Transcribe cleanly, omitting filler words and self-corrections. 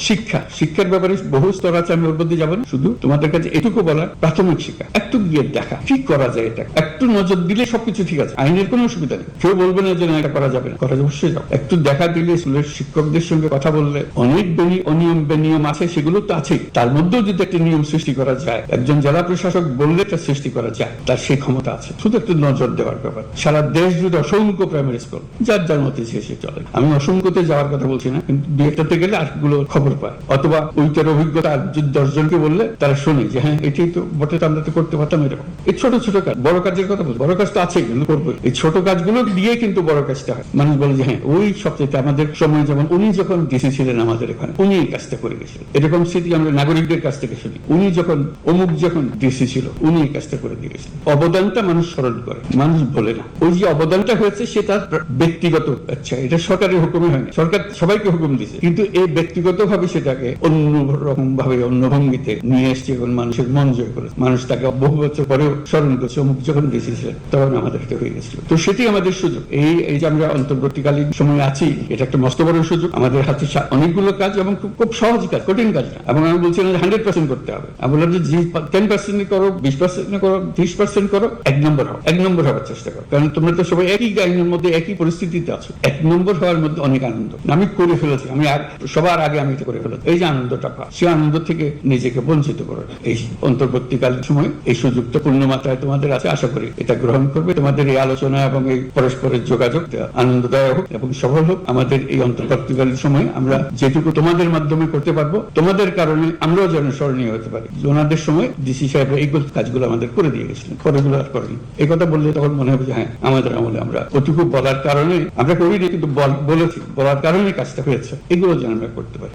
শিক্ষার ব্যাপারে বহু স্তর আছে, আমি ওর মধ্যে যাবো না। শুধু তোমাদের কাছে এটুকু বলা, প্রাথমিক শিক্ষা একটু গিয়ে দেখা ঠিক করা যায়, এটা একটু নজর দিলে সবকিছু ঠিক আছে, আইনের কোনো অসুবিধা নেই। কেউ বলবে না যে না এটা করা যাবে না, করা অবশ্যই যাবে। একটু দেখা দিলে স্কুলের শিক্ষকদের সঙ্গে কথা বললে, অনেক অনিয়ম বেনিয়ম আছে, সেগুলো তো আছেই, তার মধ্যেও যদি একটা নিয়ম সৃষ্টি করা যায়, একজন জেলা প্রশাসক বললে এটা সৃষ্টি করা যায়, তার সেই ক্ষমতা আছে। শুধু একটু নজর দেওয়ার ব্যাপার। সারা দেশ জুড়ে অসংখ্য প্রাইমারি স্কুল, যার যার মতে সে চলে। আমি অসংখ্যতে যাওয়ার কথা বলছি না, কিন্তু দুই একটাতে গেলে আরগুলো খবর পায়, অথবা ওইটার অভিজ্ঞতা 10 জনকে বললে তারা শোনে যে হ্যাঁ এটাই তো বটে, তো আমরা তো করতে পারতাম এরকম। এই ছোট ছোট কাজ, বড় কাজের কথা বলছি, বড় কাজ তো আছেই, কিন্তু করবো। এই ছোট কাজগুলো দিয়ে কিন্তু বড় কাজটা হয়। মানুষ বলে যে হ্যাঁ ওই সবচেয়ে আমাদের সময়, যেমন উনি যখন ডিসি ছিলেন আমাদের এখানে, উনি এই কাজটা করে গেছিলেন। এরকম স্মৃতি আমরা নাগরিকদের কাছ থেকে শুনি, উনি যখন যখন ডিসি ছিল উনি এই কাজটা করে দিয়ে গেছিলেন। অবদানটা মানুষ স্মরণ করে, মানুষ বলে না। ওই যে অবদানটা হয়েছে সেটা ব্যক্তিগত, আচ্ছা এটা সরকারের হুকুমে হয়নি, সরকার সবাইকে হুকুম দিয়েছে, কিন্তু এই ব্যক্তিগত ভাবে সেটাকে অন্যরকম ভাবে অন্য ভঙ্গিতে নিয়ে এসছে এবং মানুষের মন জয় করেছে। মানুষ তাকে বহু বছর পরেও স্মরণ করছে, অমুক যখন ডিসি ছিলেন তখন আমাদের হয়ে গেছিল। তো সেটি আমাদের সুযোগ। এই যে আমরা অন্তর্বর্তীকালীন সময় আছি, এটা একটা মস্ত বড় সুযোগ। আমাদের হাতে অনেকগুলো কাজ এবং খুব সহজ কাজ, কঠিন কাজ না। এবং আমি বলছি না 100% করতে হবে, আমি বললাম যে 10% করো, 20% করো, 30% করো, 1 নম্বর হও, 1 নম্বর হওয়ার চেষ্টা করো। কারণ তোমরা তো সবাই একই আইনের মধ্যে একই পরিস্থিতিতে আছো। 1 নম্বর হওয়ার মধ্যে অনেক আনন্দ। আমি করে ফেলেছি, আমি সবার আগে আমি এটা করে ফেলেছি, এই যে আনন্দটা পাওয়া, সেই আনন্দ থেকে নিজেকে বঞ্চিত করো। এই অন্তর্বর্তীকালীন সময় এই সুযোগটা পূর্ণ মাত্রায় তোমাদের আছে, আশা করি এটা গ্রহণ করবে। তোমাদের এই আলোচনা এবং এই পরস্পরের যোগাযোগ আনন্দদায়ক হোক এবং সফল হোক। আমাদের এই অন্তর্বর্তীকালীন সময় আমরা যেটুকু তোমাদের মাধ্যমে করতে পারবো, তোমাদের কারণে আমরাও যেন স্মরণীয় হতে পারি। ওনাদের সময় ডিসি সাহেব এই কাজগুলো আমাদের করে দিয়ে গেছিলেন, পরেগুলো আর করেনি। এই কথা বললে তখন মনে হবে যে হ্যাঁ আমাদের আমলে আমরা ওটুকু বলার কারণে আমরা করিনি, কিন্তু বলেছি, বলার কারণে কাজটা হয়েছে, এগুলো যেন আমরা করতে পারি।